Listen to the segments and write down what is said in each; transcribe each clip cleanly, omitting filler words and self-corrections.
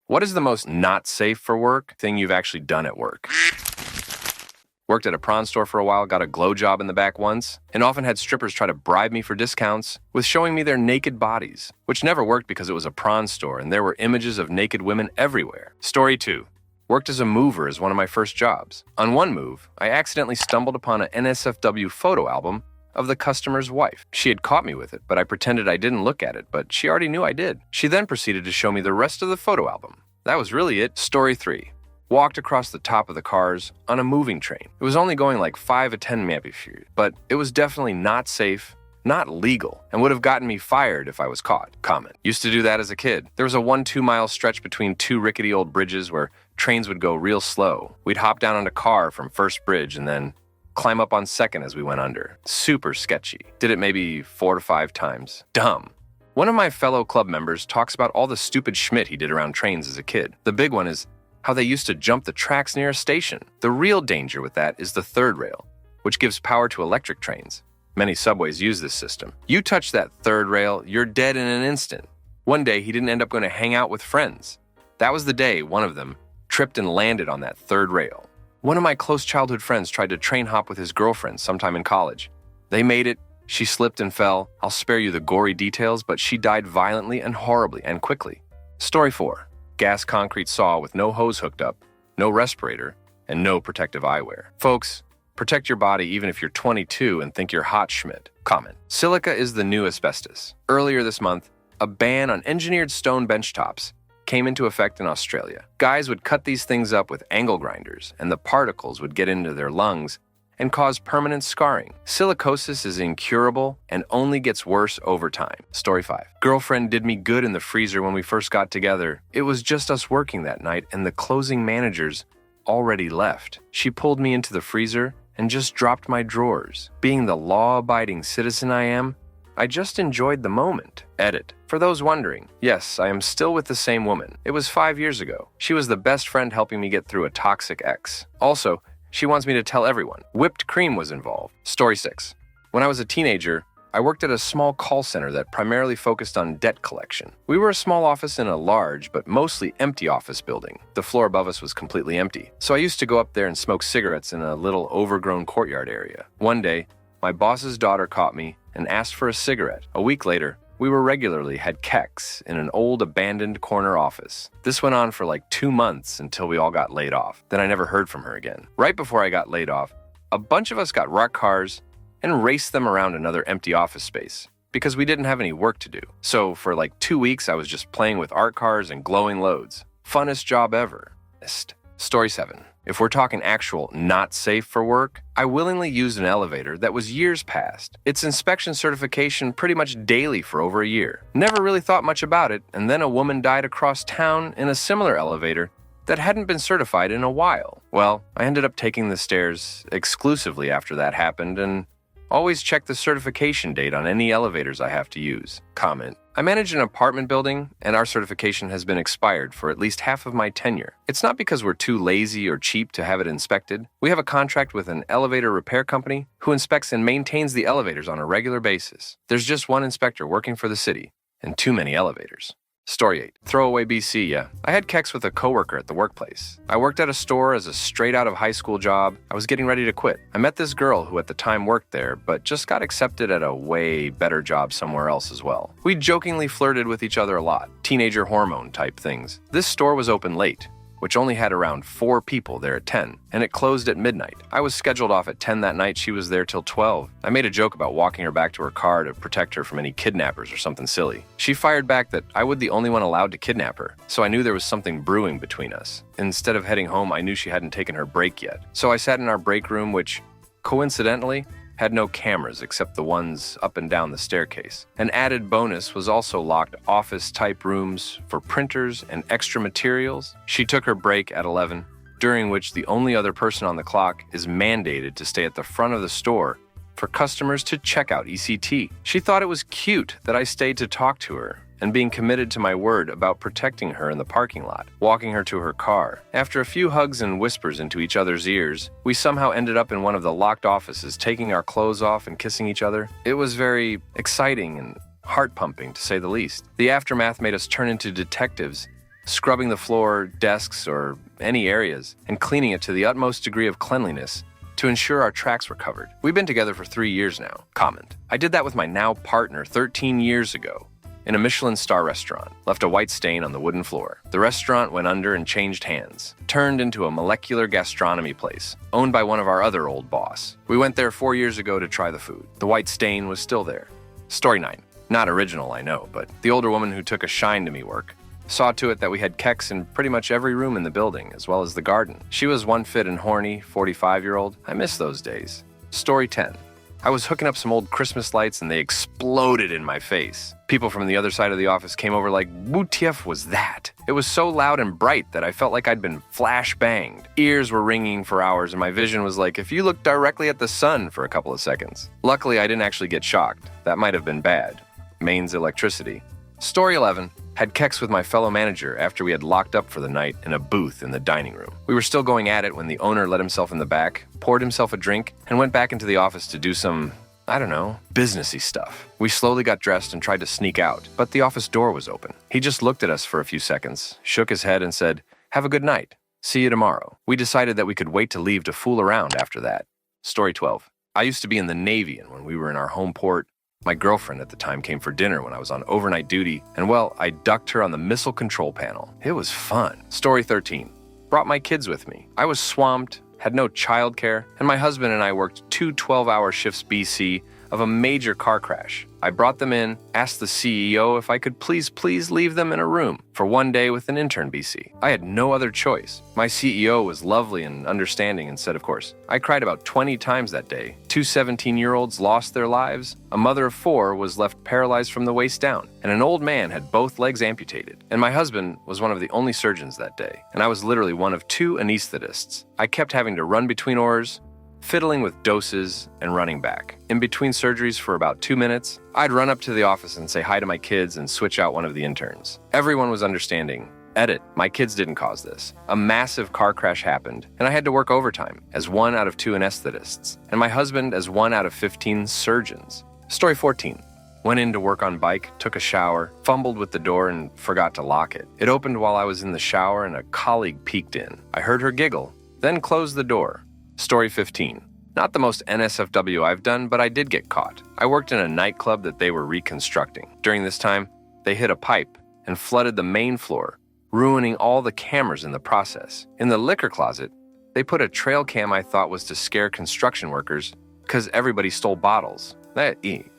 What is the most not safe for work thing you've actually done at work? Worked at a prawn store for a while, got a glow job in the back once, and often had strippers try to bribe me for discounts with showing me their naked bodies, which never worked because it was a prawn store and there were images of naked women everywhere. Story 2. Worked as a mover as one of my first jobs. On one move, I accidentally stumbled upon an NSFW photo album of the customer's wife. She had caught me with it, but I pretended I didn't look at it, but she already knew I did. She then proceeded to show me the rest of the photo album. That was really it. Story 3. Walked across the top of the cars on a moving train. It was only going like 5 to 10 mph, but it was definitely not safe, not legal, and would have gotten me fired if I was caught. Comment. Used to do that as a kid. There was a 1-2 mile stretch between two rickety old bridges where trains would go real slow. We'd hop down on a car from first bridge and then climb up on second as we went under. Super sketchy. Did it maybe 4 to 5 times. Dumb. One of my fellow club members talks about all the stupid schmidt he did around trains as a kid. The big one is how they used to jump the tracks near a station. The real danger with that is the third rail, which gives power to electric trains. Many subways use this system. You touch that third rail, you're dead in an instant. One day, he didn't end up going to hang out with friends. That was the day one of them tripped and landed on that third rail. One of my close childhood friends tried to train hop with his girlfriend sometime in college. They made it. She slipped and fell. I'll spare you the gory details, but she died violently and horribly and quickly. Story 4. Gas concrete saw with no hose hooked up, no respirator, and no protective eyewear. Folks, protect your body even if you're 22 and think you're hot, Schmidt. Comment. Silica is the new asbestos. Earlier this month, a ban on engineered stone benchtops came into effect in Australia. Guys would cut these things up with angle grinders, and the particles would get into their lungs and cause permanent scarring. Silicosis is incurable and only gets worse over time. Story 5. Girlfriend did me good in the freezer when we first got together. It was just us working that night and the closing managers already left. She pulled me into the freezer and just dropped my drawers. Being the law-abiding citizen I am, I just enjoyed the moment. Edit. For those wondering, yes, I am still with the same woman. It was 5 years ago. She was the best friend helping me get through a toxic ex. Also, she wants me to tell everyone. Whipped cream was involved. Story 6. When I was a teenager, I worked at a small call center that primarily focused on debt collection. We were a small office in a large but mostly empty office building. The floor above us was completely empty. So I used to go up there and smoke cigarettes in a little overgrown courtyard area. One day, my boss's daughter caught me and asked for a cigarette. A week later, we regularly had keks in an old abandoned corner office. This went on for like 2 months until we all got laid off. Then I never heard from her again. Right before I got laid off, a bunch of us got rock cars and raced them around another empty office space because we didn't have any work to do. So for like 2 weeks, I was just playing with art cars and glowing loads. Funnest job ever. Story 7. If we're talking actual not safe for work, I willingly used an elevator that was years past. Its inspection certification pretty much daily for over a year. Never really thought much about it, and then a woman died across town in a similar elevator that hadn't been certified in a while. Well, I ended up taking the stairs exclusively after that happened, and always check the certification date on any elevators I have to use. Comment. I manage an apartment building, and our certification has been expired for at least half of my tenure. It's not because we're too lazy or cheap to have it inspected. We have a contract with an elevator repair company who inspects and maintains the elevators on a regular basis. There's just one inspector working for the city, and too many elevators. Story 8. Throwaway BC, yeah. I had keks with a coworker at the workplace. I worked at a store as a straight out of high school job. I was getting ready to quit. I met this girl who at the time worked there, but just got accepted at a way better job somewhere else as well. We jokingly flirted with each other a lot. Teenager hormone type things. This store was open late, which only had around 4 people there at 10, and it closed at midnight. I was scheduled off at 10 that night. She was there till 12. I made a joke about walking her back to her car to protect her from any kidnappers or something silly. She fired back that I was the only one allowed to kidnap her, so I knew there was something brewing between us. Instead of heading home, I knew she hadn't taken her break yet. So I sat in our break room, which, coincidentally, had no cameras except the ones up and down the staircase. An added bonus was also locked office-type rooms for printers and extra materials. She took her break at 11, during which the only other person on the clock is mandated to stay at the front of the store for customers to check out ECT. She thought it was cute that I stayed to talk to her, and being committed to my word about protecting her in the parking lot, walking her to her car. After a few hugs and whispers into each other's ears, we somehow ended up in one of the locked offices, taking our clothes off and kissing each other. It was very exciting and heart-pumping, to say the least. The aftermath made us turn into detectives scrubbing the floor, desks, or any areas, and cleaning it to the utmost degree of cleanliness to ensure our tracks were covered. We've been together for 3 years now. Comment. I did that with my now partner 13 years ago in a Michelin star restaurant, left a white stain on the wooden floor. The restaurant went under and changed hands, turned into a molecular gastronomy place, owned by one of our other old boss. We went there 4 years ago to try the food. The white stain was still there. Story 9. Not original, I know, but the older woman who took a shine to me work saw to it that we had keks in pretty much every room in the building, as well as the garden. She was one fit and horny, 45-year-old. I miss those days. Story 10. I was hooking up some old Christmas lights and they exploded in my face. People from the other side of the office came over like, "WTF was that?" It was so loud and bright that I felt like I'd been flash-banged. Ears were ringing for hours and my vision was like if you looked directly at the sun for a couple of seconds. Luckily, I didn't actually get shocked. That might have been bad. Mains electricity. Story 11. Had keks with my fellow manager after we had locked up for the night in a booth in the dining room. We were still going at it when the owner let himself in the back, poured himself a drink, and went back into the office to do some, businessy stuff. We slowly got dressed and tried to sneak out, but the office door was open. He just looked at us for a few seconds, shook his head and said, "Have a good night. See you tomorrow." We decided that we could wait to leave to fool around after that. Story 12. I used to be in the Navy, and when we were in our home port, my girlfriend at the time came for dinner when I was on overnight duty, and I ducked her on the missile control panel. It was fun. Story 13. Brought my kids with me. I was swamped, had no childcare, and my husband and I worked 2 12-hour shifts BC of a major car crash. I brought them in, asked the CEO if I could please leave them in a room for one day with an intern BC. I had no other choice. My CEO was lovely and understanding and said, of course. I cried about 20 times that day. 2 17-year-olds lost their lives. A mother of 4 was left paralyzed from the waist down, and an old man had both legs amputated. And my husband was one of the only surgeons that day, and I was literally one of 2 anesthetists. I kept having to run between oars, fiddling with doses and running back. In between surgeries for about 2 minutes, I'd run up to the office and say hi to my kids and switch out one of the interns. Everyone was understanding. Edit, my kids didn't cause this. A massive car crash happened, and I had to work overtime as 1 out of 2 anesthetists, and my husband as 1 out of 15 surgeons. Story 14. Went in to work on bike, took a shower, fumbled with the door and forgot to lock it. It opened while I was in the shower and a colleague peeked in. I heard her giggle, then closed the door. Story 15. Not the most NSFW I've done, but I did get caught. I worked in a nightclub that they were reconstructing. During this time, they hit a pipe and flooded the main floor, ruining all the cameras in the process. In the liquor closet, they put a trail cam I thought was to scare construction workers because everybody stole bottles.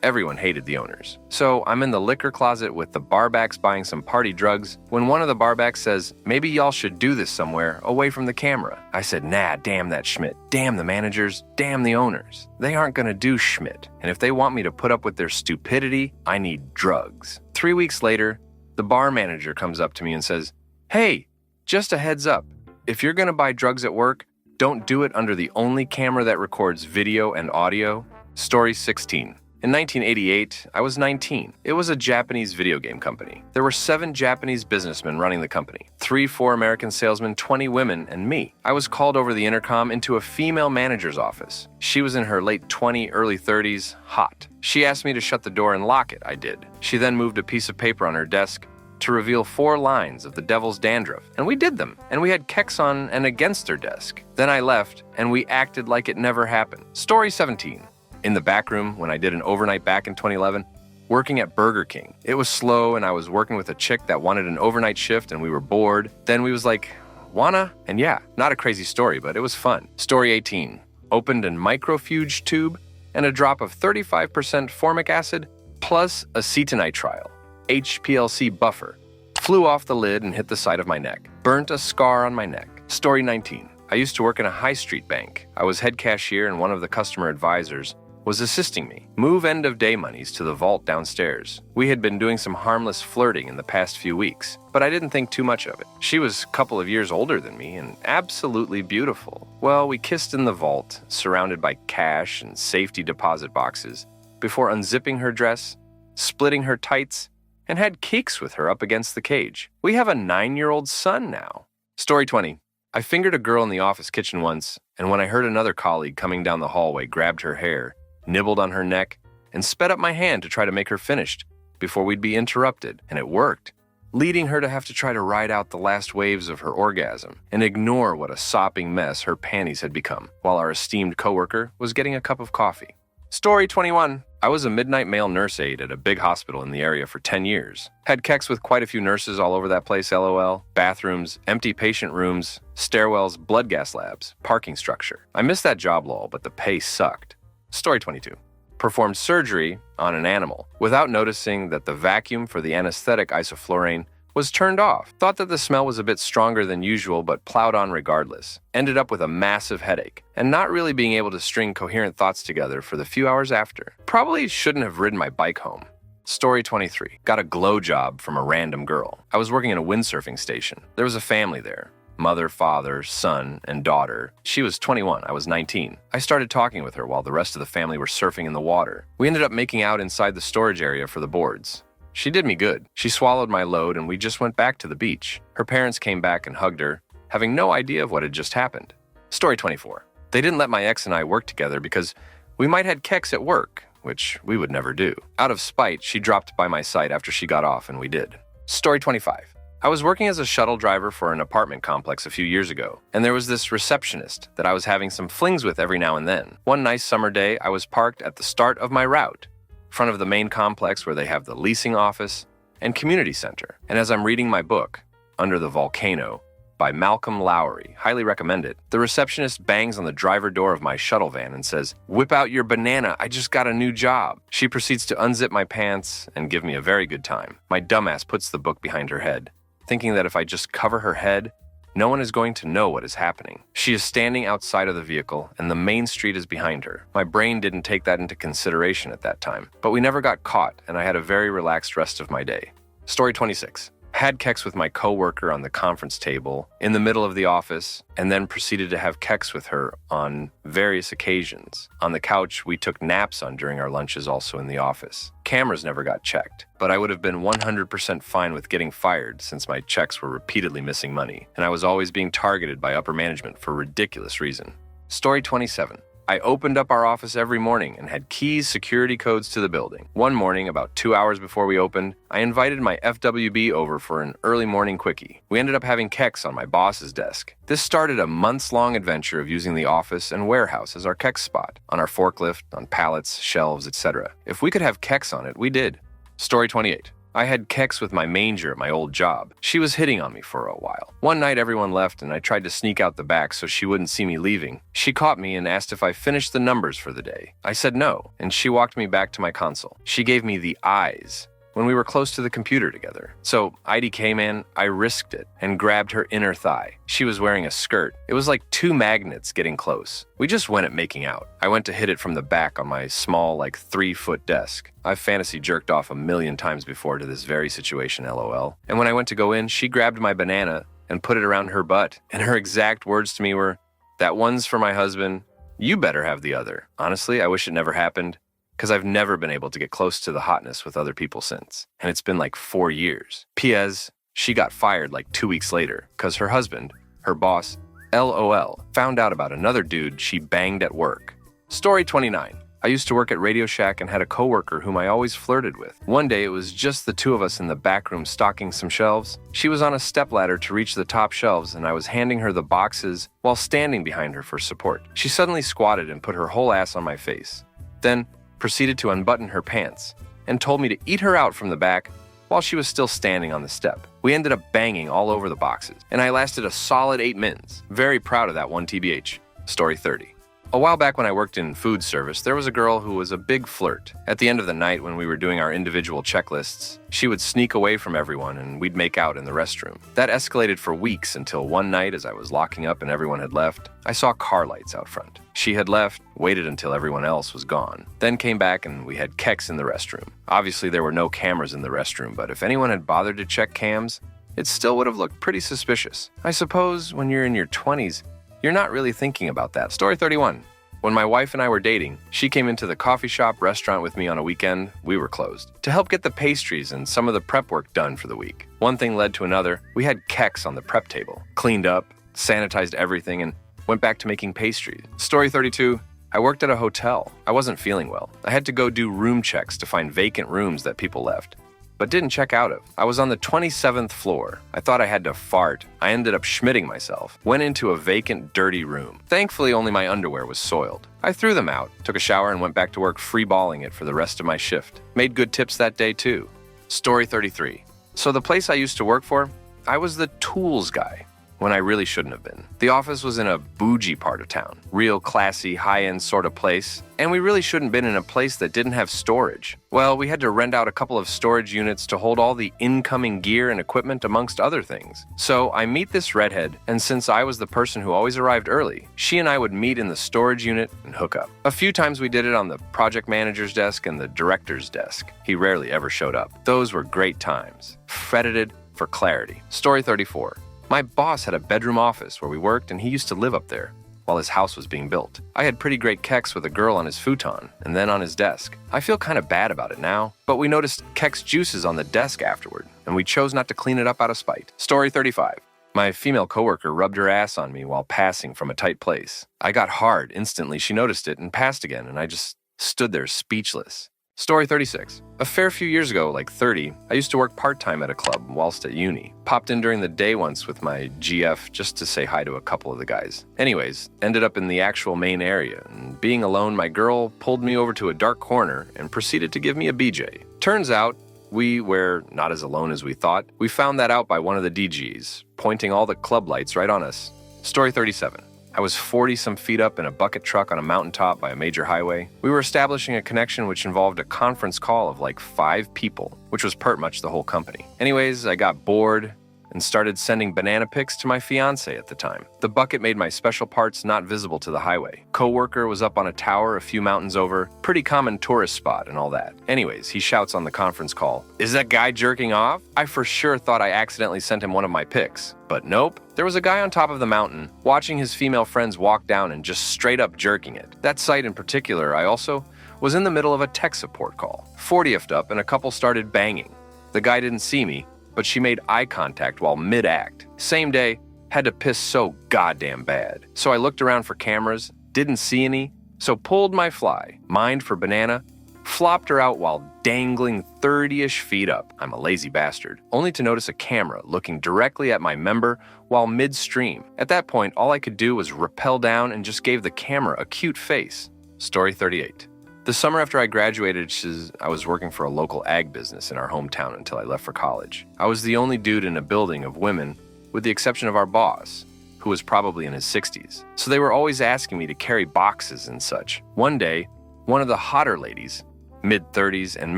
Everyone hated the owners. So I'm in the liquor closet with the barbacks buying some party drugs when one of the barbacks says, "Maybe y'all should do this somewhere away from the camera." I said, "Nah, damn that Schmidt. Damn the managers. Damn the owners. They aren't gonna do Schmidt. And if they want me to put up with their stupidity, I need drugs." 3 weeks later, the bar manager comes up to me and says, "Hey, just a heads up. If you're gonna buy drugs at work, don't do it under the only camera that records video and audio." Story 16. In 1988, I was 19. It was a Japanese video game company. There were 7 Japanese businessmen running the company, 3-4 American salesmen, 20 women, and me. I was called over the intercom into a female manager's office. She was in her late 20s, early 30s, hot. She asked me to shut the door and lock it. I did. She then moved a piece of paper on her desk to reveal 4 lines of the devil's dandruff, and we did them, and we had keks on and against her desk. Then I left, and we acted like it never happened. Story 17. In the back room when I did an overnight back in 2011, working at Burger King. It was slow and I was working with a chick that wanted an overnight shift and we were bored. Then we was like, "Wanna?" And yeah, not a crazy story, but it was fun. Story 18. Opened a microfuge tube and a drop of 35% formic acid plus acetonitrile, HPLC buffer. Flew off the lid and hit the side of my neck. Burnt a scar on my neck. Story 19. I used to work in a high street bank. I was head cashier and one of the customer advisors was assisting me move end-of-day monies to the vault downstairs. We had been doing some harmless flirting in the past few weeks, but I didn't think too much of it. She was a couple of years older than me and absolutely beautiful. Well, we kissed in the vault, surrounded by cash and safety deposit boxes, before unzipping her dress, splitting her tights, and had cakes with her up against the cage. We have a 9-year-old son now. Story 20. I fingered a girl in the office kitchen once, and when I heard another colleague coming down the hallway, grabbed her hair, nibbled on her neck, and sped up my hand to try to make her finished before we'd be interrupted, and it worked. leading her to have to try to ride out the last waves of her orgasm and ignore what a sopping mess her panties had become, while our esteemed coworker was getting a cup of coffee. Story 21. I was a midnight male nurse aide at a big hospital in the area for 10 years. Had kex with quite a few nurses all over that place, lol. Bathrooms, empty patient rooms, stairwells, blood gas labs, parking structure. I missed that job lol, but the pay sucked. Story 22. Performed surgery on an animal without noticing that the vacuum for the anesthetic isoflurane was turned off. Thought that the smell was a bit stronger than usual, but plowed on regardless. Ended up with a massive headache and not really being able to string coherent thoughts together for the few hours after. Probably shouldn't have ridden my bike home. Story 23. Got a glow job from a random girl. I was working in a windsurfing station. There was a family there. Mother, father, son, and daughter. She was 21, I was 19. I started talking with her while the rest of the family were surfing in the water. We ended up making out inside the storage area for the boards. She did me good. She swallowed my load and we just went back to the beach. Her parents came back and hugged her, having no idea of what had just happened. Story 24. They didn't let my ex and I work together because we might had kex at work, which we would never do. Out of spite, she dropped by my site after she got off and we did. Story 25. I was working as a shuttle driver for an apartment complex a few years ago, and there was this receptionist that I was having some flings with every now and then. One nice summer day, I was parked at the start of my route, front of the main complex where they have the leasing office and community center. And as I'm reading my book, Under the Volcano, by Malcolm Lowry, highly recommend it, the receptionist bangs on the driver door of my shuttle van and says, "Whip out your banana, I just got a new job." She proceeds to unzip my pants and give me a very good time. My dumbass puts the book behind her head, thinking that if I just cover her head, no one is going to know what is happening. She is standing outside of the vehicle, and the main street is behind her. My brain didn't take that into consideration at that time, but we never got caught, and I had a very relaxed rest of my day. Story 26. Had kex with my coworker on the conference table in the middle of the office, and then proceeded to have kex with her on various occasions. On the couch we took naps on during our lunches also in the office. Cameras never got checked, but I would have been 100% fine with getting fired since my checks were repeatedly missing money, and I was always being targeted by upper management for ridiculous reason. Story 27. I opened up our office every morning and had keys, security codes to the building. One morning, about 2 hours before we opened, I invited my FWB over for an early morning quickie. We ended up having kex on my boss's desk. This started a months-long adventure of using the office and warehouse as our kex spot, on our forklift, on pallets, shelves, etc. If we could have kex on it, we did. Story 28. I had kex with my manger at my old job. She was hitting on me for a while. One night everyone left and I tried to sneak out the back so she wouldn't see me leaving. She caught me and asked if I finished the numbers for the day. I said no, and she walked me back to my console. She gave me the eyes when we were close to the computer together. So, IDK man, I risked it and grabbed her inner thigh. She was wearing a skirt. It was like two magnets getting close. We just went at making out. I went to hit it from the back on my small, 3-foot desk. I've fantasy jerked off 1,000,000 times before to this very situation, lol. And when I went to go in, she grabbed my banana and put it around her butt. And her exact words to me were, "That one's for my husband. You better have the other." Honestly, I wish it never happened, because I've never been able to get close to the hotness with other people since. And it's been 4 years. P.S. She got fired 2 weeks later, because her husband, her boss, LOL, found out about another dude she banged at work. Story 29. I used to work at Radio Shack and had a coworker whom I always flirted with. One day it was just the two of us in the back room stocking some shelves. She was on a stepladder to reach the top shelves and I was handing her the boxes while standing behind her for support. She suddenly squatted and put her whole ass on my face. Then proceeded to unbutton her pants and told me to eat her out from the back while she was still standing on the step. We ended up banging all over the boxes, and I lasted a solid 8 minutes. Very proud of that one, TBH. Story 30. A while back when I worked in food service, there was a girl who was a big flirt. At the end of the night when we were doing our individual checklists, she would sneak away from everyone and we'd make out in the restroom. That escalated for weeks until one night as I was locking up and everyone had left, I saw car lights out front. She had left, waited until everyone else was gone, then came back and we had kex in the restroom. Obviously there were no cameras in the restroom, but if anyone had bothered to check cams, it still would have looked pretty suspicious. I suppose when you're in your 20s, you're not really thinking about that. Story 31. When my wife and I were dating, she came into the coffee shop restaurant with me on a weekend. We were closed to help get the pastries and some of the prep work done for the week. One thing led to another. We had kex on the prep table, cleaned up, sanitized everything, and went back to making pastries. Story 32. I worked at a hotel. I wasn't feeling well. I had to go do room checks to find vacant rooms that people left. but didn't check out of. I was on the 27th floor. I thought I had to fart. I ended up schmitting myself. Went into a vacant, dirty room. Thankfully, only my underwear was soiled. I threw them out, took a shower, and went back to work free-balling it for the rest of my shift. Made good tips that day, too. Story 33. So the place I used to work for, I was the tools guy, when I really shouldn't have been. The office was in a bougie part of town, real classy, high-end sort of place, and we really shouldn't have been in a place that didn't have storage. Well, we had to rent out a couple of storage units to hold all the incoming gear and equipment amongst other things. So I meet this redhead, and since I was the person who always arrived early, she and I would meet in the storage unit and hook up. A few times we did it on the project manager's desk and the director's desk. He rarely ever showed up. Those were great times. Credited for clarity. Story 34. My boss had a bedroom office where we worked, and he used to live up there while his house was being built. I had pretty great keks with a girl on his futon and then on his desk. I feel kind of bad about it now, but we noticed keks juices on the desk afterward, and we chose not to clean it up out of spite. Story 35. My female coworker rubbed her ass on me while passing from a tight place. I got hard instantly. She noticed it and passed again, and I just stood there speechless. Story 36. A fair few years ago, like 30, I used to work part-time at a club whilst at uni. Popped in during the day once with my GF just to say hi to a couple of the guys. Anyways, ended up in the actual main area, and being alone, my girl pulled me over to a dark corner and proceeded to give me a BJ. Turns out, we were not as alone as we thought. We found that out by one of the DGs, pointing all the club lights right on us. Story 37. I was 40-some feet up in a bucket truck on a mountaintop by a major highway. We were establishing a connection which involved a conference call of like 5 people, which was pert much the whole company. Anyways, I got bored and started sending banana pics to my fiance at the time. The bucket made my special parts not visible to the highway. Coworker was up on a tower a few mountains over, pretty common tourist spot and all that. Anyways, he shouts on the conference call, "Is that guy jerking off?" I for sure thought I accidentally sent him one of my pics, but nope. There was a guy on top of the mountain watching his female friends walk down and just straight up jerking it. That site in particular, I also was in the middle of a tech support call. 40th up and a couple started banging. The guy didn't see me, but she made eye contact while mid-act. Same day, had to piss so goddamn bad. So I looked around for cameras, didn't see any, so pulled my fly, mined for banana, flopped her out while dangling 30-ish feet up. I'm a lazy bastard. Only to notice a camera looking directly at my member while midstream. At that point, all I could do was rappel down and just gave the camera a cute face. Story 38. The summer after I graduated, I was working for a local ag business in our hometown until I left for college. I was the only dude in a building of women, with the exception of our boss, who was probably in his 60s. So they were always asking me to carry boxes and such. One day, one of the hotter ladies, mid-30s and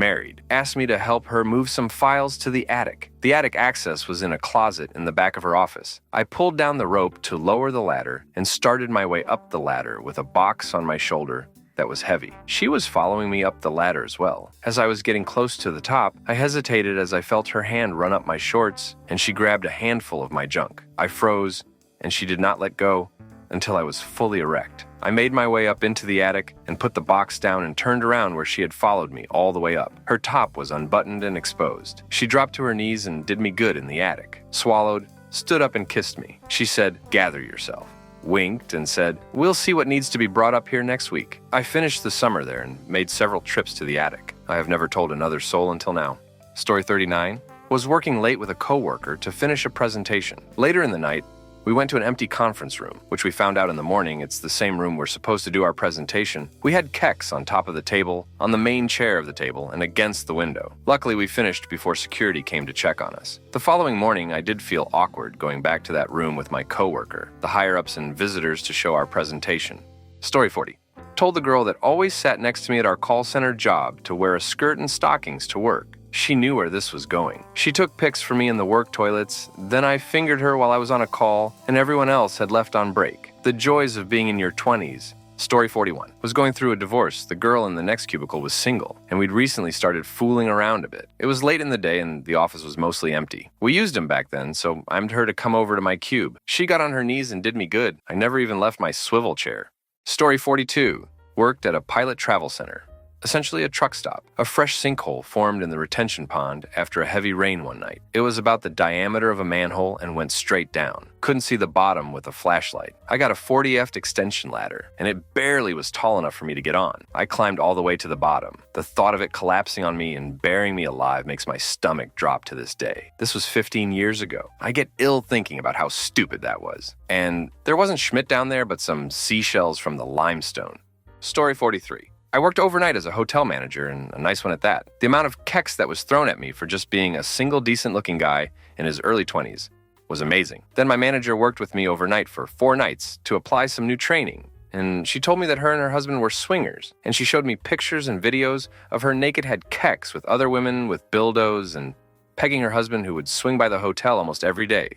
married, asked me to help her move some files to the attic. The attic access was in a closet in the back of her office. I pulled down the rope to lower the ladder and started my way up the ladder with a box on my shoulder that was heavy. She was following me up the ladder as well. As I was getting close to the top, I hesitated as I felt her hand run up my shorts, and she grabbed a handful of my junk. I froze, and she did not let go until I was fully erect. I made my way up into the attic and put the box down and turned around where she had followed me all the way up. Her top was unbuttoned and exposed. She dropped to her knees and did me good in the attic. Swallowed, stood up and kissed me. She said, "Gather yourself," winked and said, "We'll see what needs to be brought up here next week." I finished the summer there and made several trips to the attic. I have never told another soul until now. Story 39. Was working late with a coworker to finish a presentation. Later in the night, we went to an empty conference room, which we found out in the morning it's the same room we're supposed to do our presentation. We had keks on top of the table, on the main chair of the table, and against the window. Luckily, we finished before security came to check on us. The following morning, I did feel awkward going back to that room with my coworker, the higher-ups and visitors to show our presentation. Story 40. Told the girl that always sat next to me at our call center job to wear a skirt and stockings to work. She knew where this was going. She took pics for me in the work toilets, then I fingered her while I was on a call, and everyone else had left on break. The joys of being in your 20s. Story 41. Was going through a divorce. The girl in the next cubicle was single, and we'd recently started fooling around a bit. It was late in the day, and the office was mostly empty. We used him back then, so I asked her to come over to my cube. She got on her knees and did me good. I never even left my swivel chair. Story 42. Worked at a pilot travel center. essentially a truck stop. A fresh sinkhole formed in the retention pond after a heavy rain one night. It was about the diameter of a manhole and went straight down. Couldn't see the bottom with a flashlight. I got a 40F extension ladder, and it barely was tall enough for me to get on. I climbed all the way to the bottom. The thought of it collapsing on me and burying me alive makes my stomach drop to this day. This was 15 years ago. I get ill thinking about how stupid that was. And there wasn't Schmidt down there, but some seashells from the limestone. Story 43. I worked overnight as a hotel manager, and a nice one at that. The amount of kecks that was thrown at me for just being a single decent-looking guy in his early 20s was amazing. Then my manager worked with me overnight for 4 nights to apply some new training, and she told me that her and her husband were swingers, and she showed me pictures and videos of her naked-head kecks with other women with dildos and pegging her husband who would swing by the hotel almost every day.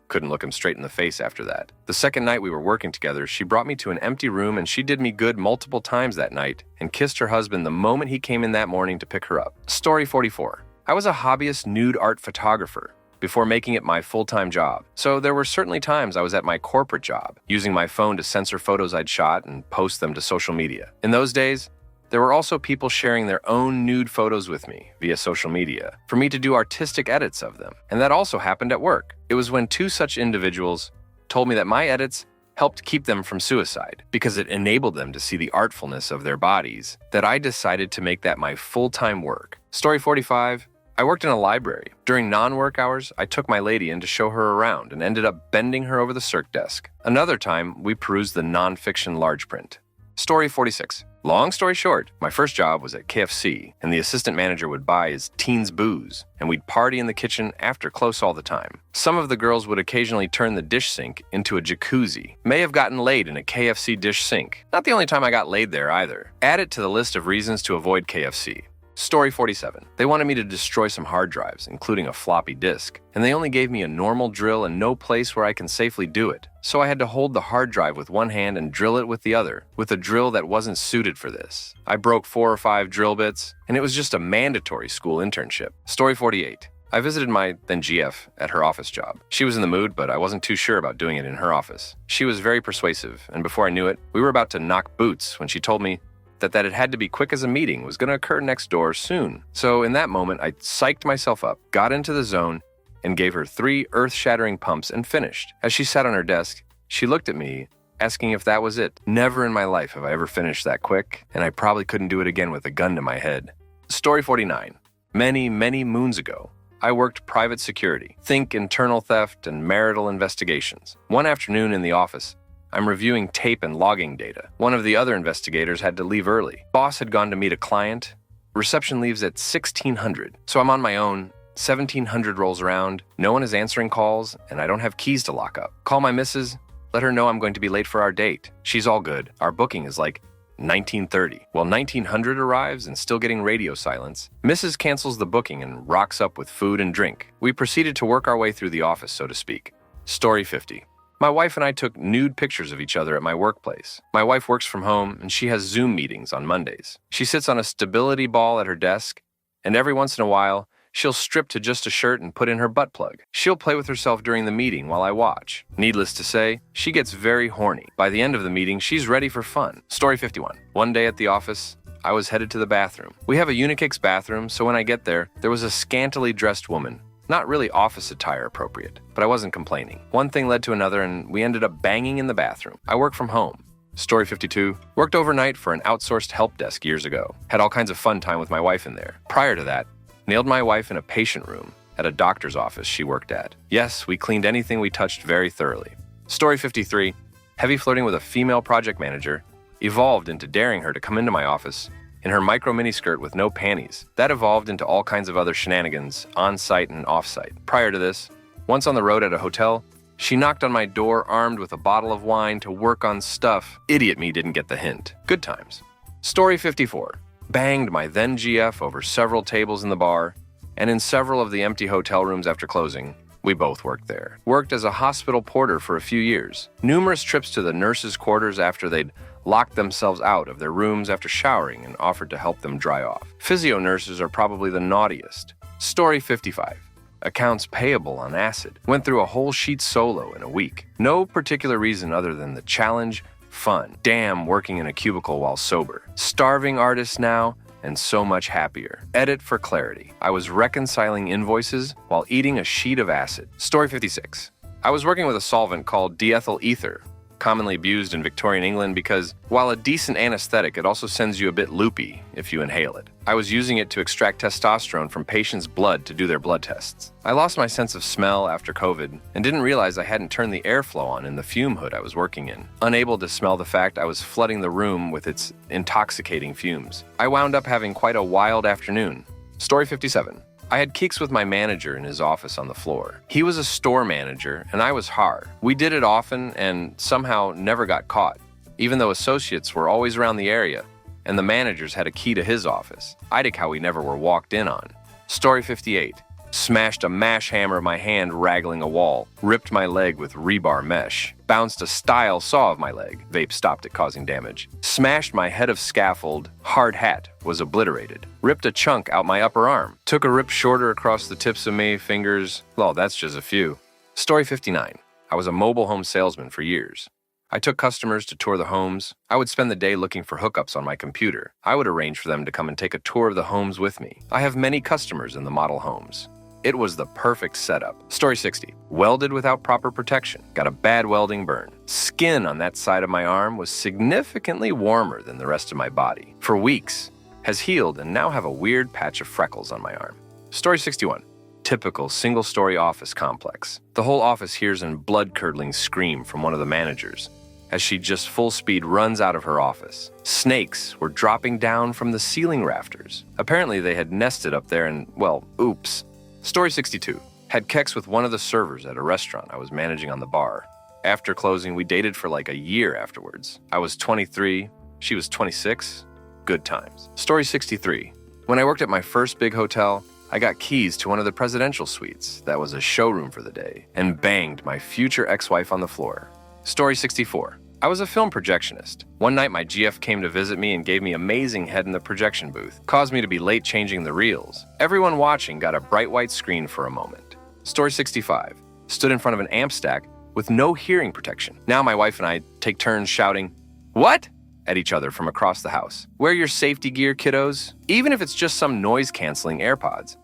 Couldn't look him straight in the face after that. The second night we were working together, she brought me to an empty room and she did me good multiple times that night and kissed her husband the moment he came in that morning to pick her up. Story 44. I was a hobbyist nude art photographer before making it my full-time job. So there were certainly times I was at my corporate job, using my phone to censor photos I'd shot and post them to social media. In those days, there were also people sharing their own nude photos with me via social media for me to do artistic edits of them. And that also happened at work. It was when 2 such individuals told me that my edits helped keep them from suicide because it enabled them to see the artfulness of their bodies that I decided to make that my full-time work. Story 45. I worked in a library. During non-work hours, I took my lady in to show her around and ended up bending her over the circ desk. Another time, we perused the non-fiction large print. Story 46. Long story short, my first job was at KFC, and the assistant manager would buy his teens booze, and we'd party in the kitchen after close all the time. Some of the girls would occasionally turn the dish sink into a jacuzzi. May have gotten laid in a KFC dish sink. Not the only time I got laid there either. Add it to the list of reasons to avoid KFC. Story 47. They wanted me to destroy some hard drives, including a floppy disk, and they only gave me a normal drill and no place where I can safely do it. So I had to hold the hard drive with one hand and drill it with the other, with a drill that wasn't suited for this. I broke 4 or 5 drill bits, and it was just a mandatory school internship. Story 48. I visited my then GF at her office job. She was in the mood, but I wasn't too sure about doing it in her office. She was very persuasive, and before I knew it, we were about to knock boots when she told me that it had to be quick as a meeting was going to occur next door soon. So in that moment, I psyched myself up, got into the zone, and gave her 3 earth-shattering pumps and finished. As she sat on her desk, she looked at me, asking if that was it. Never in my life have I ever finished that quick, and I probably couldn't do it again with a gun to my head. Story 49. Many, many moons ago, I worked private security. Think internal theft and marital investigations. One afternoon in the office, I'm reviewing tape and logging data. One of the other investigators had to leave early. Boss had gone to meet a client. Reception leaves at 1600, so I'm on my own. 1700 rolls around, no one is answering calls, and I don't have keys to lock up. Call my missus, let her know I'm going to be late for our date. She's all good. Our booking is like 1930. Well, 1900 arrives and still getting radio silence. Mrs. cancels the booking and rocks up with food and drink. We proceeded to work our way through the office, so to speak. Story 50. My wife and I took nude pictures of each other at my workplace. My wife works from home, and she has Zoom meetings on Mondays. She sits on a stability ball at her desk, and every once in a while, she'll strip to just a shirt and put in her butt plug. She'll play with herself during the meeting while I watch. Needless to say, she gets very horny. By the end of the meeting, she's ready for fun. Story 51. One day at the office, I was headed to the bathroom. We have a Unikix bathroom, so when I get there was a scantily dressed woman. Not really office attire appropriate, but I wasn't complaining. One thing led to another, and we ended up banging in the bathroom. I work from home. Story 52. Worked overnight for an outsourced help desk years ago. Had all kinds of fun time with my wife in there. Prior to that, nailed my wife in a patient room at a doctor's office she worked at. Yes, we cleaned anything we touched very thoroughly. Story 53. Heavy flirting with a female project manager evolved into daring her to come into my office in her micro miniskirt with no panties. That evolved into all kinds of other shenanigans, on-site and off-site. Prior to this, once on the road at a hotel, she knocked on my door armed with a bottle of wine to work on stuff. Idiot me didn't get the hint. Good times. Story 54. Banged my then GF over several tables in the bar, and in several of the empty hotel rooms after closing. We both worked there. Worked as a hospital porter for a few years. Numerous trips to the nurses' quarters after they'd locked themselves out of their rooms after showering and offered to help them dry off. Physio nurses are probably the naughtiest. Story 55. Accounts payable on acid. Went through a whole sheet solo in a week. No particular reason other than the challenge, fun. Damn, working in a cubicle while sober. Starving artist now, and so much happier. Edit for clarity. I was reconciling invoices while eating a sheet of acid. Story 56. I was working with a solvent called diethyl ether, commonly abused in Victorian England because, while a decent anesthetic, it also sends you a bit loopy if you inhale it. I was using it to extract testosterone from patients' blood to do their blood tests. I lost my sense of smell after COVID and didn't realize I hadn't turned the airflow on in the fume hood I was working in, unable to smell the fact I was flooding the room with its intoxicating fumes. I wound up having quite a wild afternoon. Story 57. I had keeks with my manager in his office on the floor. He was a store manager, and I was hard. We did it often and somehow never got caught, even though associates were always around the area, and the managers had a key to his office. I'd how we never were walked in on. Story 58. Smashed a mash hammer in my hand raggling a wall, ripped my leg with rebar mesh, bounced a style saw of my leg, vape stopped it causing damage, smashed my head of scaffold, hard hat was obliterated, ripped a chunk out my upper arm, took a rip shorter across the tips of my fingers, well, that's just a few. Story 59. I was a mobile home salesman for years. I took customers to tour the homes. I would spend the day looking for hookups on my computer. I would arrange for them to come and take a tour of the homes with me. I have many customers in the model homes. It was the perfect setup. Story 60. Welded without proper protection. Got a bad welding burn. Skin on that side of my arm was significantly warmer than the rest of my body. For weeks. Has healed and now have a weird patch of freckles on my arm. Story 61. Typical single-story office complex. The whole office hears a blood-curdling scream from one of the managers as she just full speed runs out of her office. Snakes were dropping down from the ceiling rafters. Apparently they had nested up there and, well, oops. Story 62. Had kex with one of the servers at a restaurant I was managing on the bar. After closing, we dated for like a year afterwards. I was 23, she was 26. Good times. Story 63. When I worked at my first big hotel, I got keys to one of the presidential suites that was a showroom for the day and banged my future ex-wife on the floor. Story 64. I was a film projectionist. One night my GF came to visit me and gave me amazing head in the projection booth, caused me to be late changing the reels. Everyone watching got a bright white screen for a moment. Story 65. Stood in front of an amp stack with no hearing protection. Now my wife and I take turns shouting, "What?" at each other from across the house. Wear your safety gear, kiddos, even if it's just some noise-canceling AirPods.